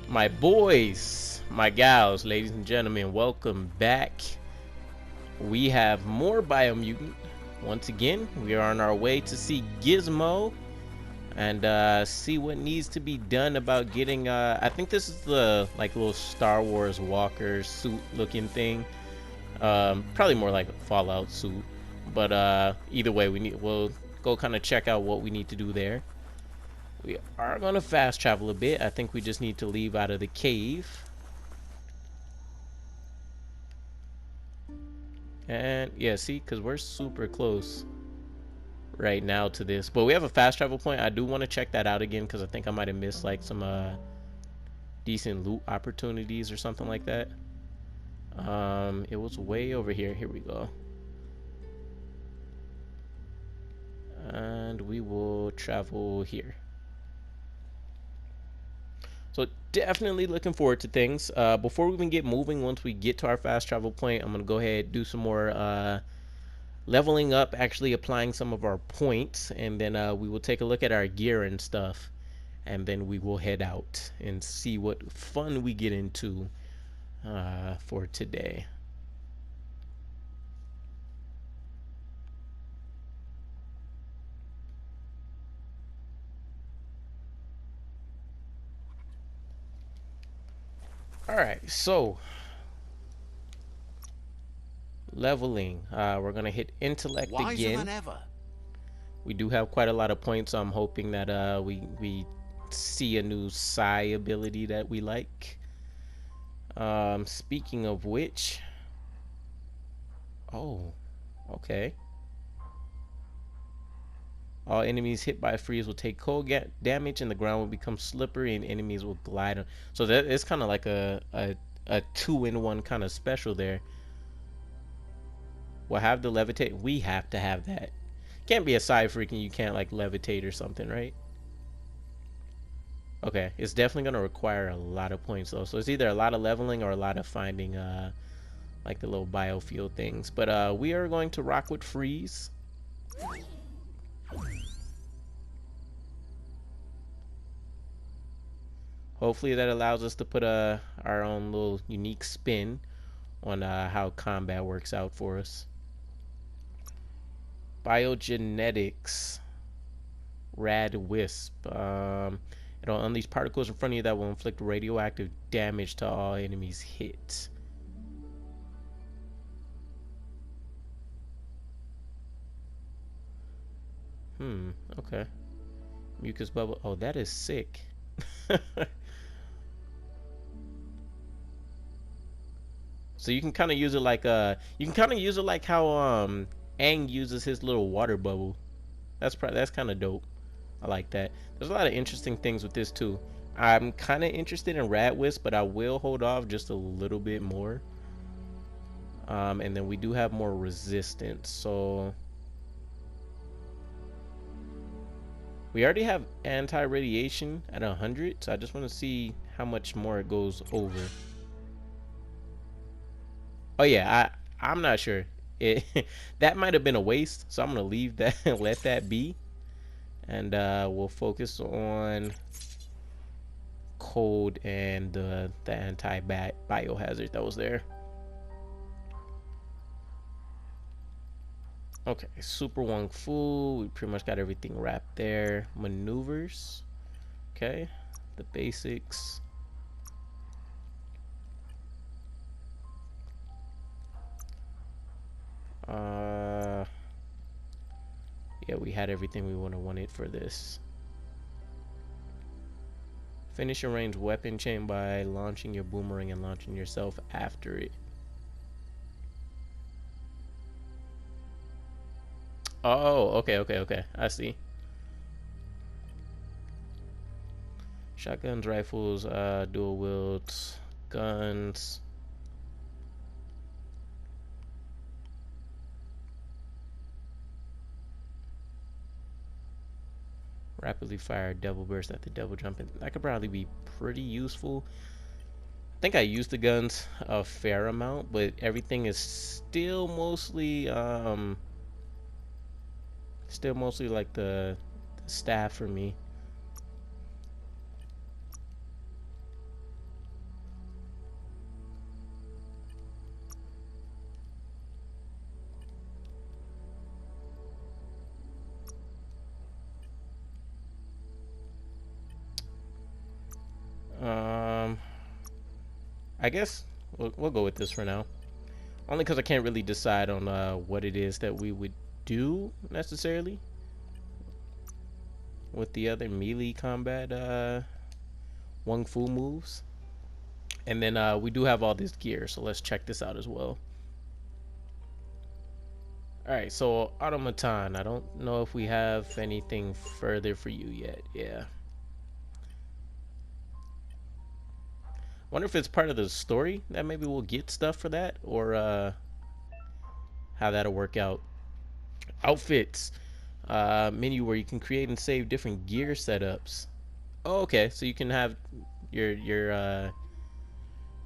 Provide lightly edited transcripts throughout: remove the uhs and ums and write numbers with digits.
My boys, my gals, ladies and gentlemen, welcome back. We have more Biomutant. Once again, we are on our way to see Gizmo and see what needs to be done about getting I think this is the like little Star Wars walker suit looking thing. Probably more like a Fallout suit. But either way, we'll go kind of check out what we need to do there. We are going to fast travel a bit. I think we just need to leave out of the cave. And yeah, see, because we're super close right now to this. But we have a fast travel point. I do want to check that out again because I think I might have missed like some decent loot opportunities or something like that. It was way over here. Here we go. And we will travel here. So definitely looking forward to things. Before we even get moving, once we get to our fast travel point, I'm going to go ahead and do some more leveling up, actually applying some of our points, and then we will take a look at our gear and stuff, and then we will head out and see what fun we get into for today. All right, so leveling. We're gonna hit intellect Wiser again. than ever. We do have quite a lot of points, so I'm hoping that we see a new Psi ability that we like. Speaking of which, oh, okay. All enemies hit by freeze will take cold damage, and the ground will become slippery, and enemies will glide on. So that it's kind of like a 2-in-1 kind of special there. We'll have the levitate. We have to have that. Can't be a Psi Freak and you can't like levitate or something, right? Okay, it's definitely gonna require a lot of points though. So it's either a lot of leveling or a lot of finding like the little biofield things. But we are going to rock with freeze. Hopefully that allows us to put our own little unique spin on how combat works out for us. Biogenetics. Rad Wisp. It'll unleash particles in front of you that will inflict radioactive damage to all enemies hit. Okay. Mucus bubble. Oh, that is sick. So you can kind of use it like how Aang uses his little water bubble. That's kind of dope. I like that. There's a lot of interesting things with this too. I'm kind of interested in Rat Wisp, but I will hold off just a little bit more. And then we do have more resistance, so we already have anti-radiation at 100. So I just want to see how much more it goes over. Oh yeah, I'm not sure. It that might have been a waste, so I'm gonna leave that and let that be, and we'll focus on cold and the anti-biohazard that was there. Okay, Super Wong Fu. We pretty much got everything wrapped there. Maneuvers. Okay, the basics. Yeah, we had everything we wanted for this. Finish your ranged weapon chain by launching your boomerang and launching yourself after it. Oh, okay. I see. Shotguns, rifles, dual wields, guns. Rapidly fire double burst at the double jump. That could probably be pretty useful. I think I used the guns a fair amount, but everything is still mostly like the staff for me. I guess we'll go with this for now. Only because I can't really decide on what it is that we would do necessarily with the other melee combat Wung Fu moves. And then we do have all this gear, so let's check this out as well. Alright, so Automaton, I don't know if we have anything further for you yet. Yeah. Wonder if it's part of the story that maybe we'll get stuff for that, or how that'll work out. Outfits. Menu where you can create and save different gear setups. Oh, okay, so you can have your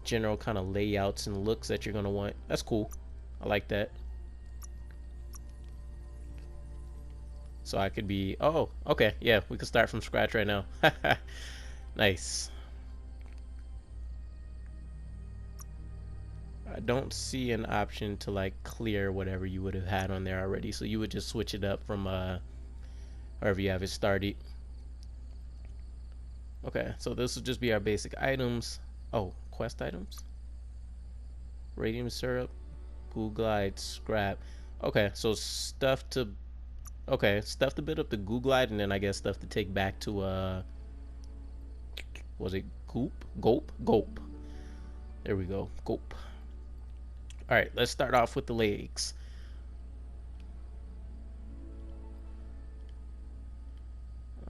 general kind of layouts and looks that you're gonna want. That's cool. I like that. So I could be, oh, okay, yeah, we could start from scratch right now. Nice. I don't see an option to like clear whatever you would have had on there already, so you would just switch it up from wherever you have it started. Okay, so this will just be our basic items. Oh, quest items. Radium syrup, Goo glide, scrap. Okay, so stuff to build up the Goo glide, and then I guess stuff to take back to was it Gulp? There we go, Gulp. All right, let's start off with the legs.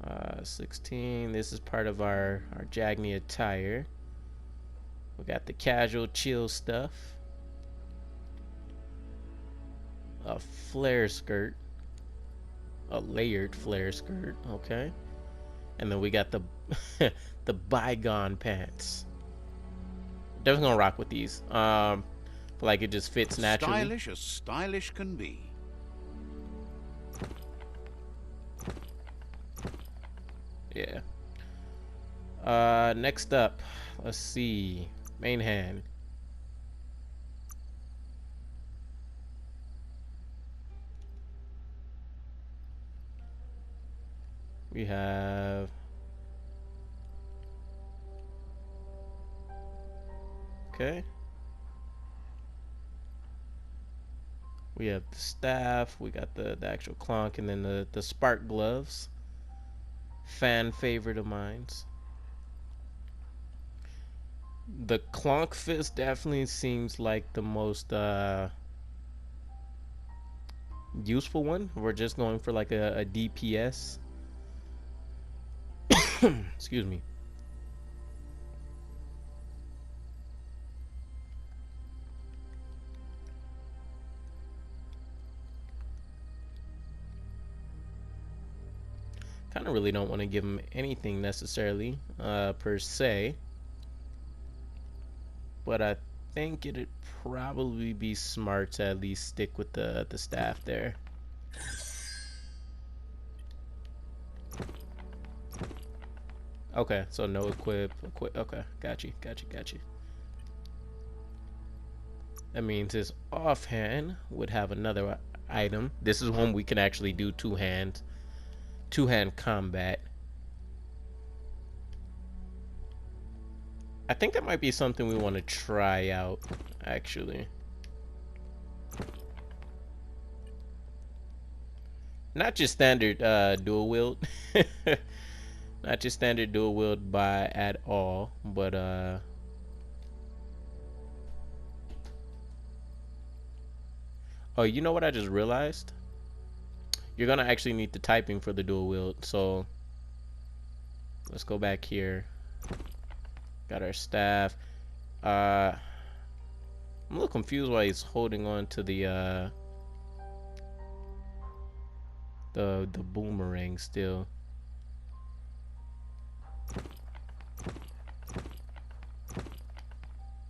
Uh, 16. This is part of our Jagny attire. We got the casual chill stuff. A flare skirt. A layered flare skirt. Okay. And then we got the the bygone pants. Definitely gonna rock with these. Like it just fits naturally. Stylish as stylish can be. Yeah. Next up, let's see. Main hand. We have okay. We have the staff, we got the actual clonk, and then the spark gloves. Fan favorite of mine's. The clonk fist definitely seems like the most useful one. We're just going for like a DPS. Excuse me. Kind of really don't want to give him anything necessarily, per se. But I think it'd probably be smart to at least stick with the staff there. Okay, so no equip. Okay, got you. That means his offhand would have another item. This is one we can actually do two-hand combat. I think that might be something we want to try out, actually. Not just standard dual wield. Not just standard dual wield by at all, but oh, you know what I just realized? You're gonna actually need the typing for the dual wield, so let's go back here. Got our staff. I'm a little confused why he's holding on to the boomerang still.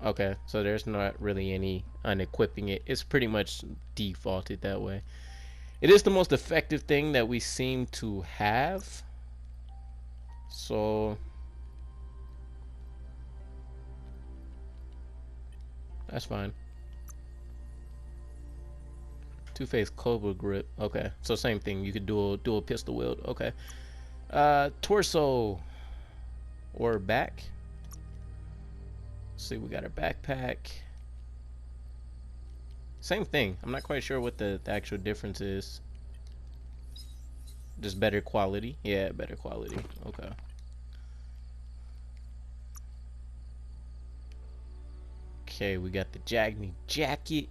Okay, so there's not really any unequipping it. It's pretty much defaulted that way. It is the most effective thing that we seem to have. So that's fine. Two-face cobra grip. Okay, so same thing. You could dual pistol wield. Okay. Torso or back. See, we got our backpack. Same thing. I'm not quite sure what the actual difference is. Just better quality. Yeah, better quality. Okay. Okay, we got the Jagny jacket.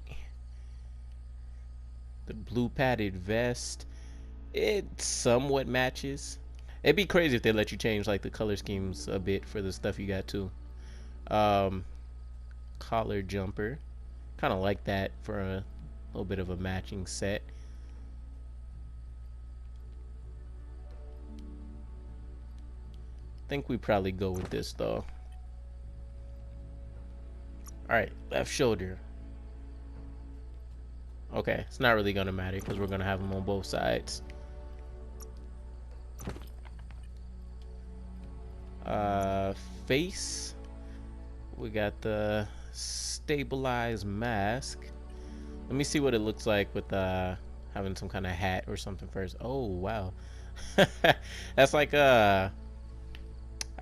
The blue padded vest. It somewhat matches. It'd be crazy if they let you change like the color schemes a bit for the stuff you got too. Collar jumper. Kind of like that for a little bit of a matching set. I think we probably go with this though. Alright, left shoulder. Okay, it's not really gonna matter because we're gonna have them on both sides. Face. We got the stabilized mask. Let me see what it looks like with having some kind of hat or something first. Oh wow. That's like I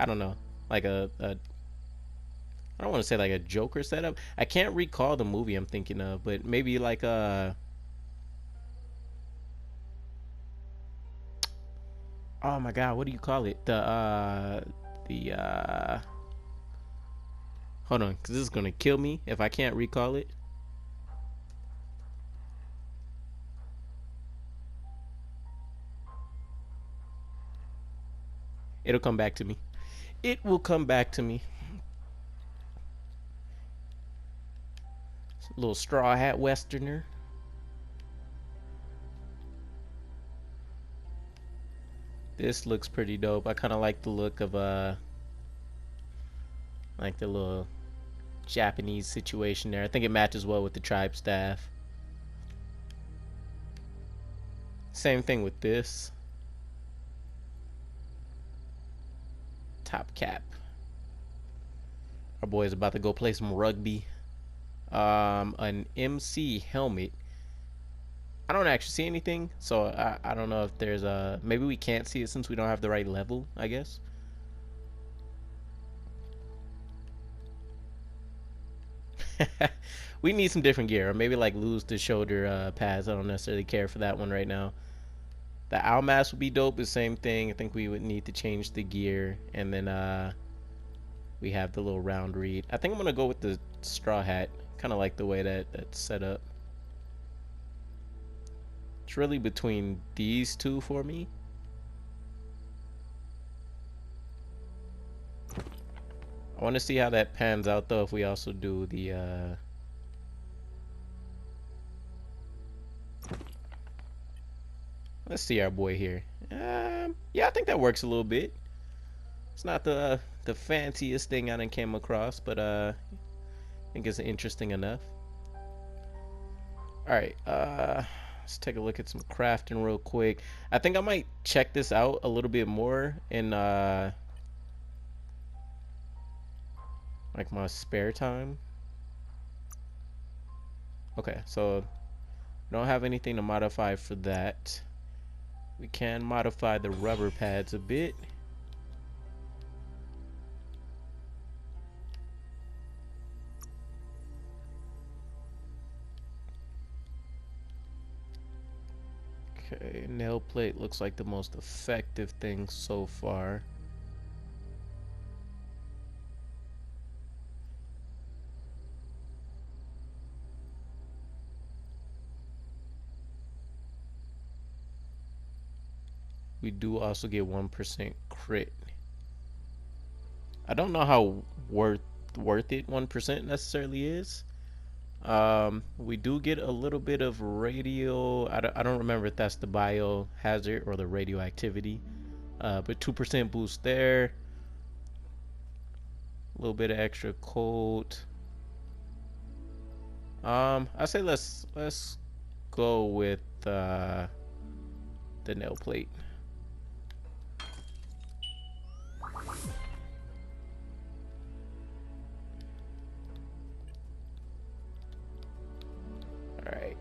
don't know, like a I don't want to say like a Joker setup. I can't recall the movie I'm thinking of, but maybe like oh my god, what do you call it? The hold on, cause this is gonna kill me if I can't recall it. It'll come back to me. It will come back to me. Little straw hat westerner. This looks pretty dope. I kind of like the look of like the little Japanese situation there. I think it matches well with the tribe staff. Same thing with this. Top cap. Our boy is about to go play some rugby. An MC helmet. I don't actually see anything, so I don't know if there's a... Maybe we can't see it since we don't have the right level, I guess. We need some different gear, or maybe like lose the shoulder pads. I don't necessarily care for that one right now. The owl mask would be dope. The same thing. I think we would need to change the gear, and then we have the little round reed. I think I'm gonna go with the straw hat. Kind of like the way that's set up. It's really between these two for me. I want to see how that pans out though if we also do the let's see our boy here. Yeah, I think that works a little bit. It's not the fanciest thing I done came across, but I think it's interesting enough. Alright, let's take a look at some crafting real quick. I think I might check this out a little bit more in like my spare time. Okay, so we don't have anything to modify for that. We can modify the rubber pads a bit. Okay, nail plate looks like the most effective thing so far. We do also get 1% crit. I don't know how worth it 1% necessarily is. We do get a little bit of radio. I don't remember if that's the biohazard or the radioactivity. But 2% boost there. A little bit of extra cold. I say let's go with the nail plate. Alright.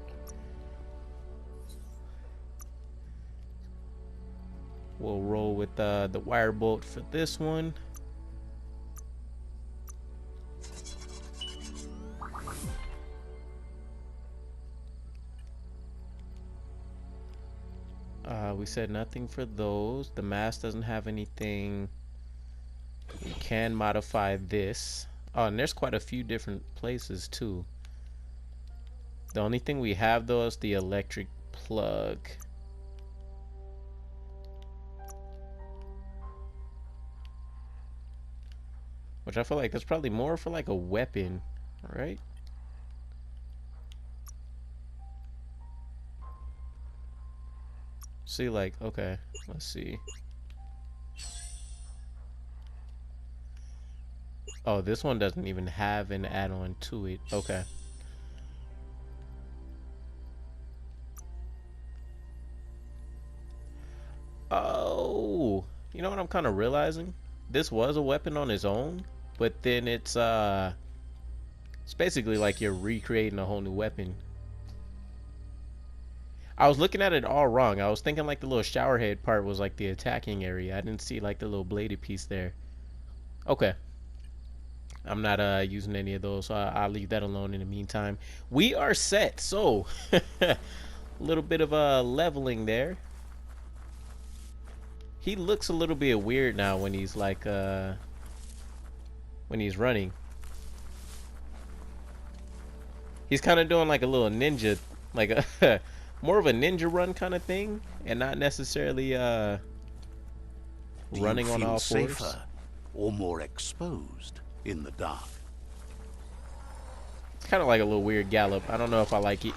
We'll roll with the wire bolt for this one. We said nothing for those. The mask doesn't have anything. We can modify this. Oh, and there's quite a few different places too. The only thing we have though is the electric plug. Which I feel like that's probably more for like a weapon, right? See, like, okay, let's see. Oh, this one doesn't even have an add-on to it. Okay. Oh, you know what I'm kind of realizing? This was a weapon on its own, but then it's basically like you're recreating a whole new weapon. I was looking at it all wrong. I was thinking like the little shower head part was like the attacking area. I didn't see like the little bladed piece there. Okay. I'm not using any of those, so I'll leave that alone in the meantime. We are set. So, a little bit of leveling there. He looks a little bit weird now when he's like when he's running. He's kind of doing like a little ninja, like a more of a ninja run kind of thing, and not necessarily running on all fours. Safer or more exposed in the dark? It's kind of like a little weird gallop. I don't know if I like it.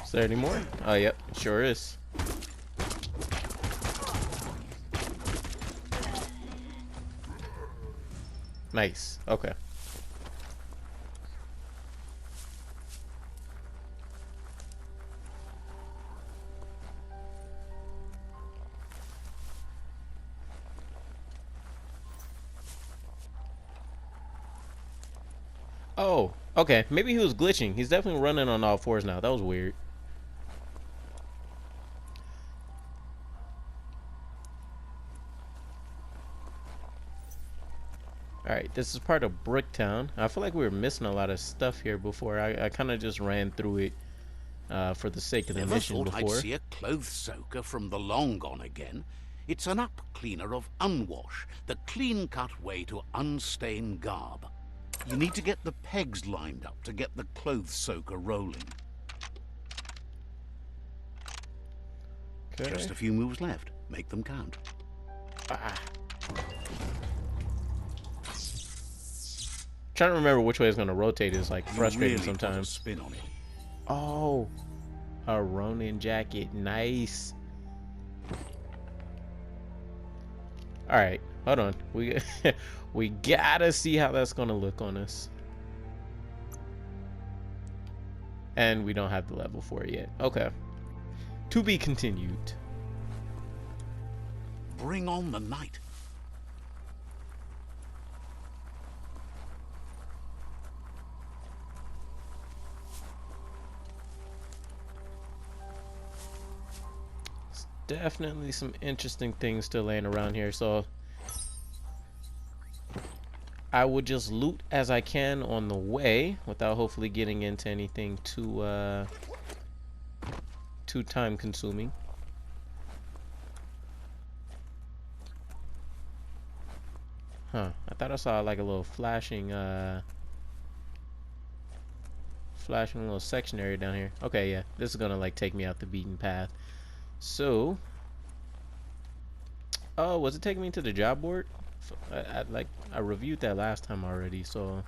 Is there any more? Oh, yep, it sure is. Nice. Okay. Oh, okay. Maybe he was glitching. He's definitely running on all fours now. That was weird. Alright, this is part of Bricktown. I feel like we were missing a lot of stuff here before. I kind of just ran through it for the sake of the mission before. I'd see a clothes soaker from the long gone again. It's an up cleaner of unwash, the clean-cut way to unstain garb. You need to get the pegs lined up to get the clothes soaker rolling. Okay. Just a few moves left. Make them count. Ah. Trying to remember which way it's going to rotate is like frustrating really sometimes. Spin on it. Oh, a Ronin jacket. Nice. All right, hold on. We gotta see how that's gonna look on us. And we don't have the level for it yet. Okay. To be continued. Bring on the night. Definitely some interesting things still laying around here, so I would just loot as I can on the way without hopefully getting into anything too time consuming. Huh, I thought I saw like a little flashing little section area down here. Okay, yeah, this is gonna like take me out the beaten path. So, oh, was it taking me to the job board? I reviewed that last time already, so.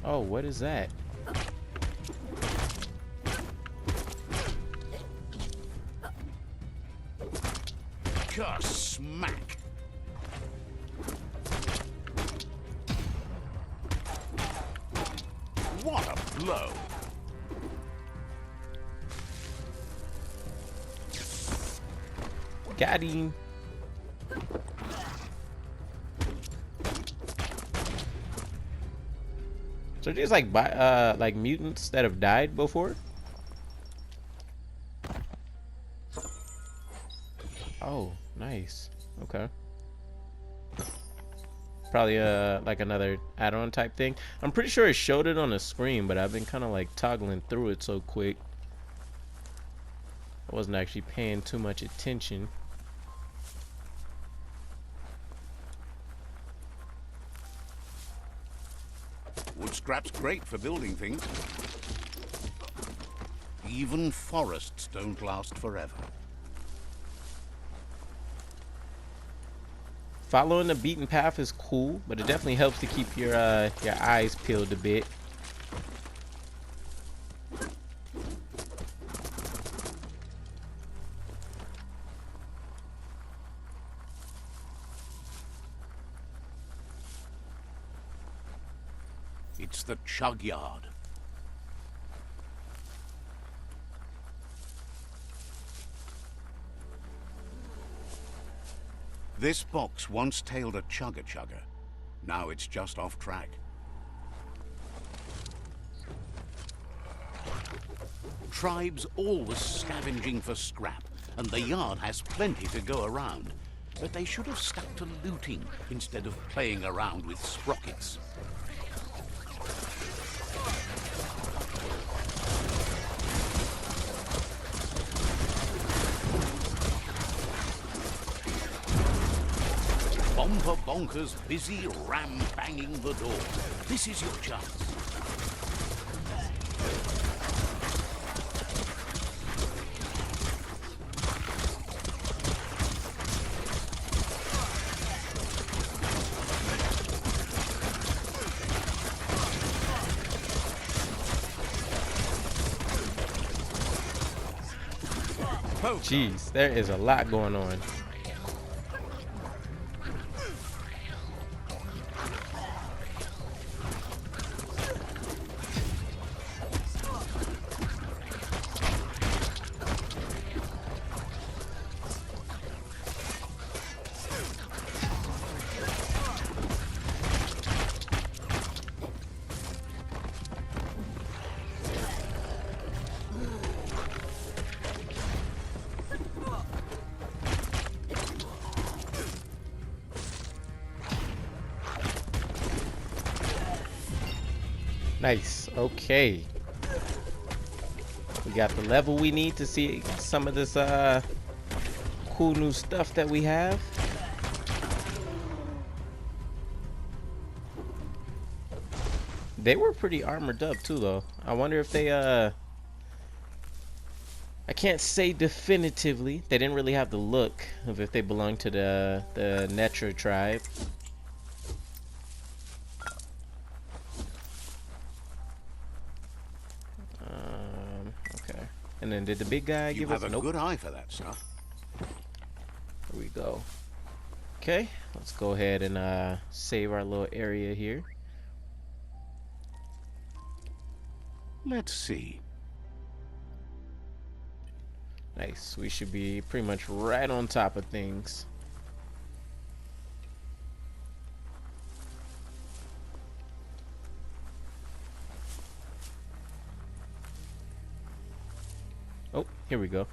Oh, what is that? Smack. slow. Got him. So these like mutants that have died before? Oh, nice. Okay. Probably like another add-on type thing. I'm pretty sure it showed it on the screen, but I've been kind of like toggling through it so quick. I wasn't actually paying too much attention. Wood scrap's great for building things. Even forests don't last forever. Following the beaten path is cool, but it definitely helps to keep your eyes peeled a bit. It's the chug yard. This box once tailed a chugger. Now it's just off track. Tribes always scavenging for scrap, and the yard has plenty to go around. But they should have stuck to looting instead of playing around with sprockets. Bomber bonkers busy ram-banging the door. This is your chance. Jeez, there is a lot going on. Nice. Okay. We got the level we need to see some of this cool new stuff that we have. They were pretty armored up too though. I wonder if they I can't say definitively. They didn't really have the look of if they belong to the Netra tribe. Okay. And then did the big guy give us? You have a good eye for that stuff. Here we go. Okay, let's go ahead and save our little area here. Let's see. Nice. We should be pretty much right on top of things. Oh, here we go.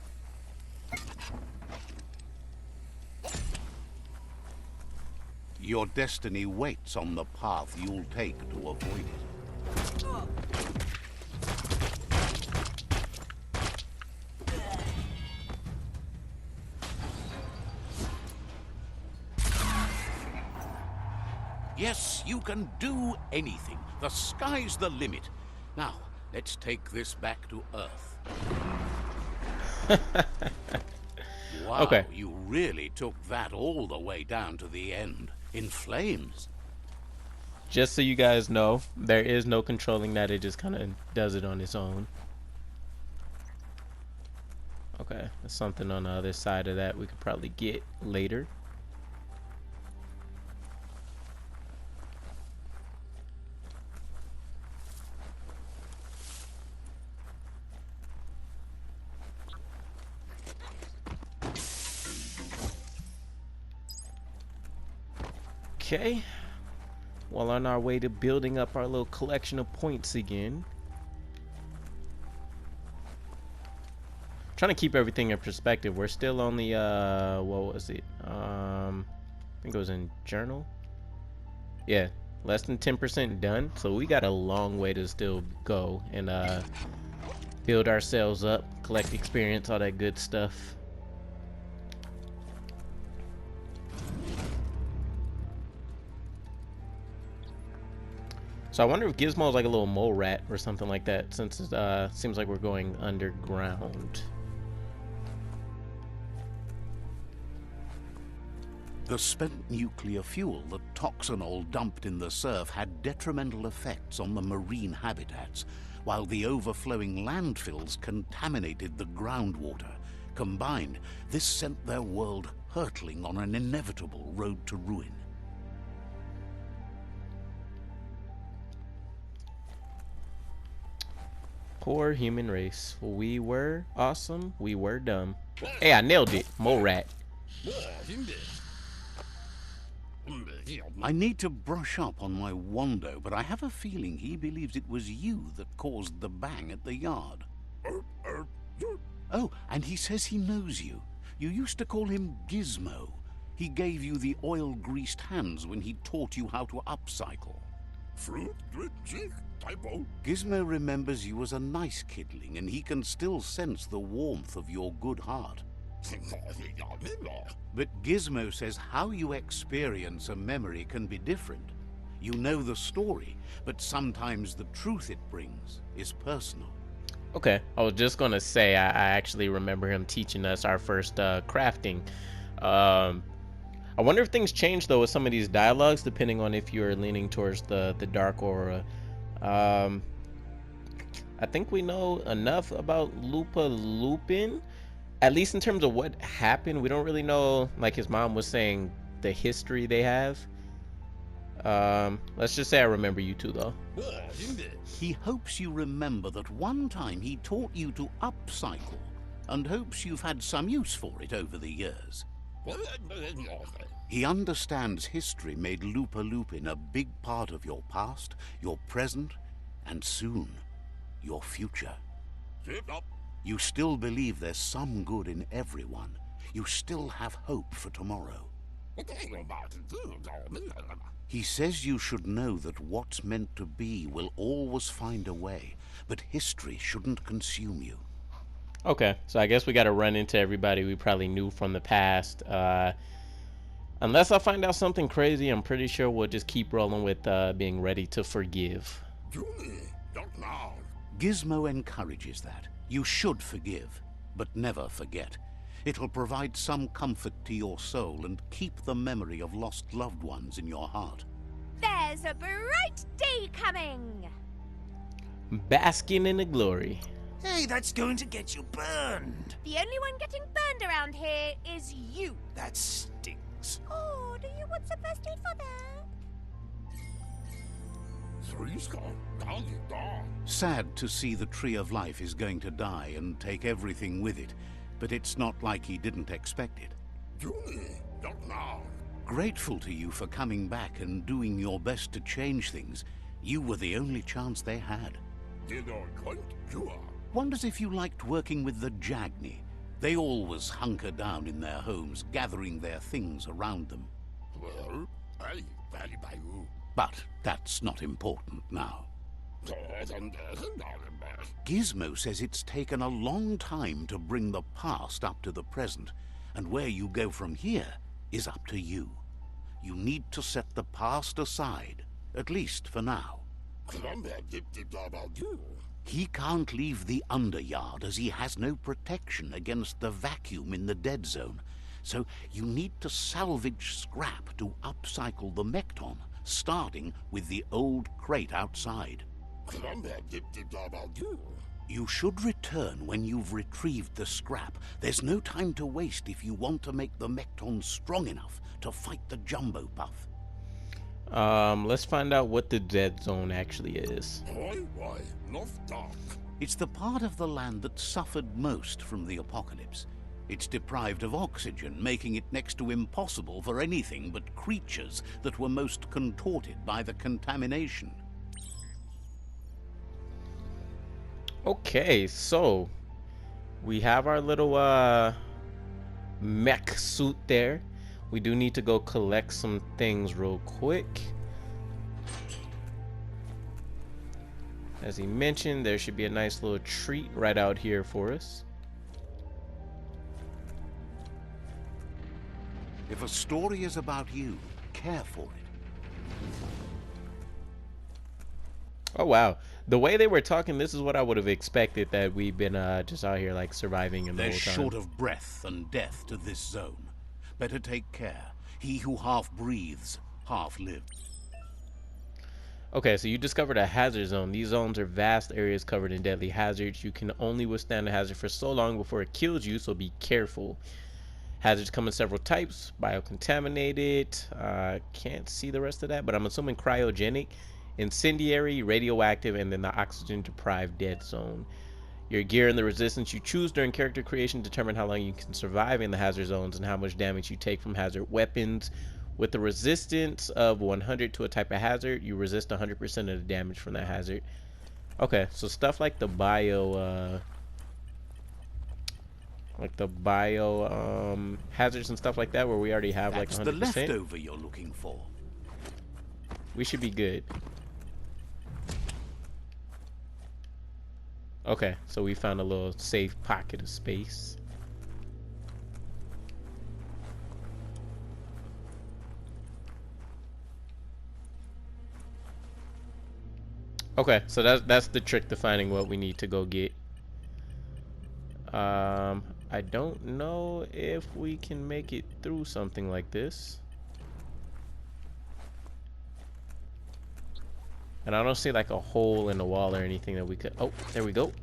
Your destiny waits on the path you'll take to avoid it. Yes, you can do anything. The sky's the limit. Now, let's take this back to Earth. Wow, okay. You really took that all the way down to the end, in flames. Just so you guys know, there is no controlling that. It just kind of does it on its own. Okay, there's something on the other side of that we could probably get later. Okay. Well, on our way to building up our little collection of points again. Trying to keep everything in perspective. We're still only what was it? I think it was in journal. Yeah, less than 10% done. So we got a long way to still go and build ourselves up, collect experience, all that good stuff. So I wonder if Gizmo's like a little mole rat or something like that, since it seems like we're going underground. The spent nuclear fuel that Toxanol dumped in the surf had detrimental effects on the marine habitats, while the overflowing landfills contaminated the groundwater. Combined, this sent their world hurtling on an inevitable road to ruin. Poor human race. We were awesome, we were dumb. Hey, I nailed it, mole rat. I need to brush up on my Wando, but I have a feeling he believes it was you that caused the bang at the yard. Oh, and he says he knows you. You used to call him Gizmo. He gave you the oil-greased hands when he taught you how to upcycle. Gizmo remembers you as a nice kidling, and he can still sense the warmth of your good heart. But Gizmo says how you experience a memory can be different. You know the story, but sometimes the truth it brings is personal. Okay, I was just gonna say I actually remember him teaching us our first crafting. I wonder if things change though with some of these dialogues, depending on if you're leaning towards the dark aura. I think we know enough about Lupa Lupin, at least in terms of what happened. We don't really know, like his mom was saying, the history they have. Let's just say I remember you two though. He hopes you remember that one time he taught you to upcycle, and hopes you've had some use for it over the years. He understands history made Lupa Lupin a big part of your past, your present, and soon, your future. You still believe there's some good in everyone. You still have hope for tomorrow. He says you should know that what's meant to be will always find a way, but history shouldn't consume you. Okay, so I guess we got to run into everybody we probably knew from the past. Unless I find out something crazy, I'm pretty sure we'll just keep rolling with being ready to forgive. Gizmo encourages that. You should forgive, but never forget. It'll provide some comfort to your soul and keep the memory of lost loved ones in your heart. There's a bright day coming! Basking in the glory. Hey, that's going to get you burned. The only one getting burned around here is you. That stinks. Oh, do you want some first aid for that? Sad to see the Tree of Life is going to die and take everything with it, but it's not like he didn't expect it. Grateful to you for coming back and doing your best to change things. You were the only chance they had. Wonders if you liked working with the Jagni. They always hunker down in their homes, gathering their things around them. But that's not important now. Gizmo says it's taken a long time to bring the past up to the present, and where you go from here is up to you. You need to set the past aside, at least for now. He can't leave the Underyard as he has no protection against the vacuum in the Deadzone, so you need to salvage scrap to upcycle the Mkton, starting with the old crate outside. You should return when you've retrieved the scrap. There's no time to waste if you want to make the Mkton strong enough to fight the Jumbo Puff. Let's find out what the Deadzone actually is. It's the part of the land that suffered most from the apocalypse. It's deprived of oxygen, making it next to impossible for anything but creatures that were most contorted by the contamination. Okay, so we have our little mech suit there. We do need to go collect some things real quick. As he mentioned, there should be a nice little treat right out here for us. If a story is about you, care for it. Oh wow, the way they were talking, this is what I would have expected, that we've been just out here like surviving in the They're whole time. short of breath and death to this zone. Better take care. He who half breathes, half lives. Okay, so you discovered a hazard zone. These zones are vast areas covered in deadly hazards. You can only withstand a hazard for so long before it kills you, so be careful. Hazards come in several types. Biocontaminated. Can't see the rest of that, but I'm assuming cryogenic, incendiary, radioactive, and then the oxygen deprived dead zone. Your gear and the resistance you choose during character creation determine how long you can survive in the hazard zones and how much damage you take from hazard weapons. With the resistance of 100 to a type of hazard, you resist 100% of the damage from that hazard. Okay, so stuff like the bio hazards and stuff like that, where we already have That's like 100%. the leftover you're looking for. We should be good. Okay, so we found a little safe pocket of space. Okay, so that's the trick to finding what we need to go get. I don't know if we can make it through something like this. And I don't see like a hole in the wall or anything that we could... Oh, there we go.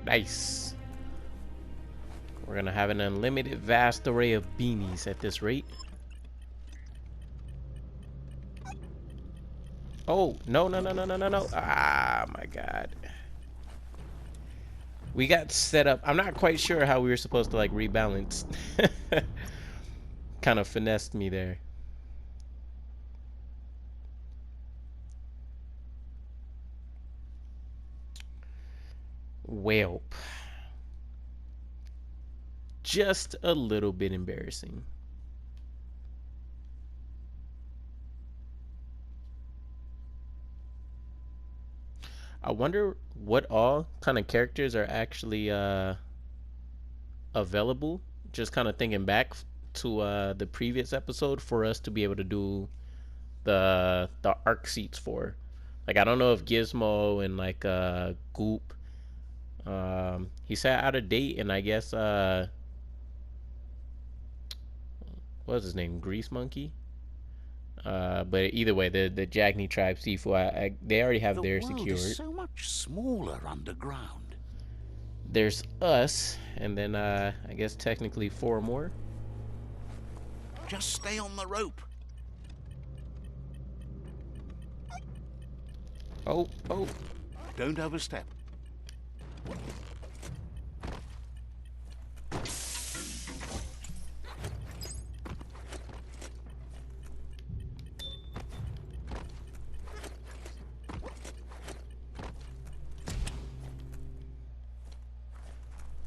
Nice. We're gonna have an unlimited vast array of beanies at this rate. Oh, no. Ah, my God. We got set up. I'm not quite sure how we were supposed to like rebalance. Kind of finessed me there. Welp. Just a little bit embarrassing. I wonder what all kind of characters are actually available. Just kind of thinking back to the previous episode for us to be able to do the arc seats for. Like, I don't know if Gizmo and like Goop, he said out of date, and I guess what was his name, Grease Monkey. But either way, the Jagni tribe Sifu, they already have theirs secured. The world is so much smaller underground. There's us, and then I guess technically 4 more. Just stay on the rope. Oh. Don't overstep.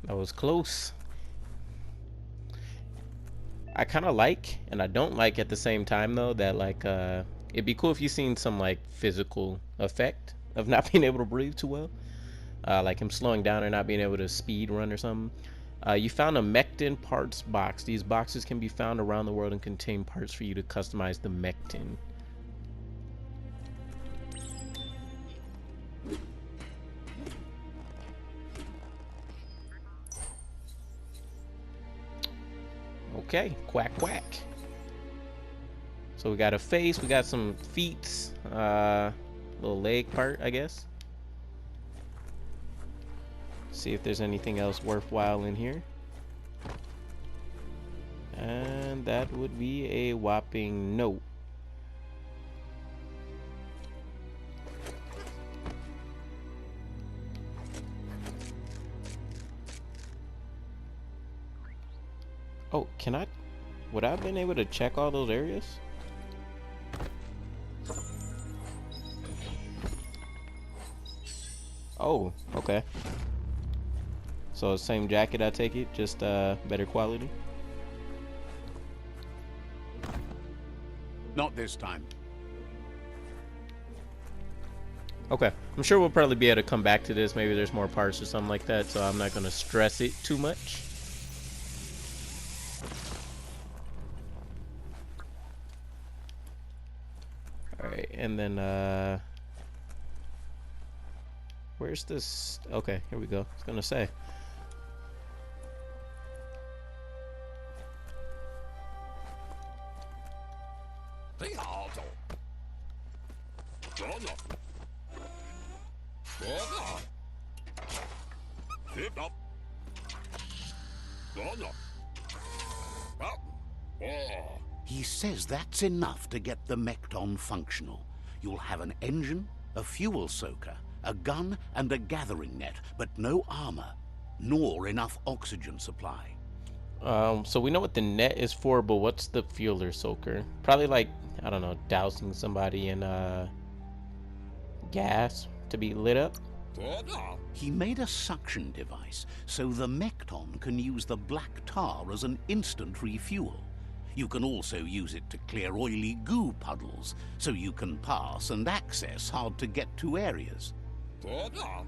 That was close. I kind of like, and I don't like at the same time though, that like it'd be cool if you seen some like physical effect of not being able to breathe too well, like him slowing down or not being able to speed run or something. You found a Mkton parts box. These boxes can be found around the world and contain parts for you to customize the Mkton. Okay, quack. So we got a face, we got some feet, little leg part, I guess. See if there's anything else worthwhile in here. And that would be a whopping no. Oh, would I have been able to check all those areas? Oh, okay. So same jacket, I take it, just better quality? Not this time. Okay, I'm sure we'll probably be able to come back to this. Maybe there's more parts or something like that, so I'm not going to stress it too much. Alright, and then, where's this? Okay, here we go. I was going to say. He says that's enough to get the Mkton functional. You'll have an engine, a fuel soaker, a gun, and a gathering net, but no armor, nor enough oxygen supply. So we know what the net is for, but what's the fueler soaker? Probably like, I don't know, dousing somebody in gas to be lit up. He made a suction device, so the Mkton can use the black tar as an instant refuel. You can also use it to clear oily goo puddles, so you can pass and access hard-to-get-to areas.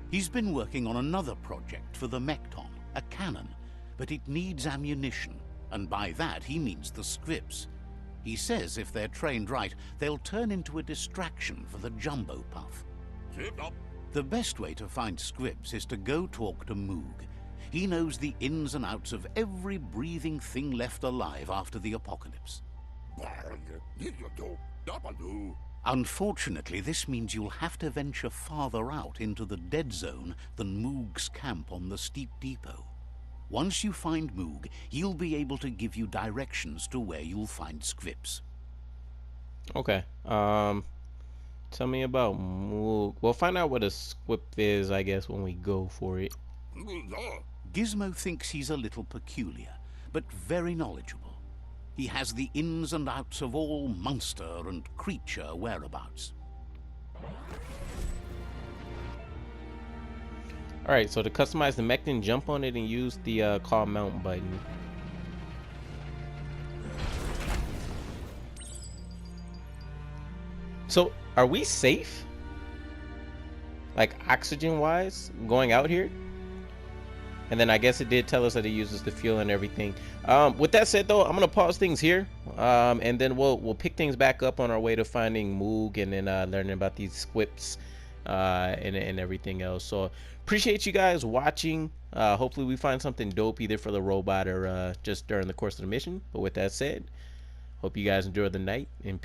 He's been working on another project for the Mkton, a cannon, but it needs ammunition, and by that he means the scripts. He says if they're trained right, they'll turn into a distraction for the Jumbo Puff. The best way to find scripts is to go talk to Moog. He knows the ins and outs of every breathing thing left alive after the apocalypse. Unfortunately, this means you'll have to venture farther out into the Deadzone than Moog's camp on the Steep Depot. Once you find Moog, he'll be able to give you directions to where you'll find scripts. Okay. Tell me about Moog. We'll find out what a squip is, I guess, when we go for it. Gizmo thinks he's a little peculiar, but very knowledgeable. He has the ins and outs of all monster and creature whereabouts. Alright, so to customize the Mkton, jump on it and use the call mount button. So, are we safe? Like, oxygen-wise, going out here? And then I guess it did tell us that it uses the fuel and everything. With that said, though, I'm gonna pause things here, and then we'll pick things back up on our way to finding Moog and then learning about these squips and everything else. So appreciate you guys watching. Hopefully we find something dope either for the robot or just during the course of the mission. But with that said, hope you guys enjoy the night and peace.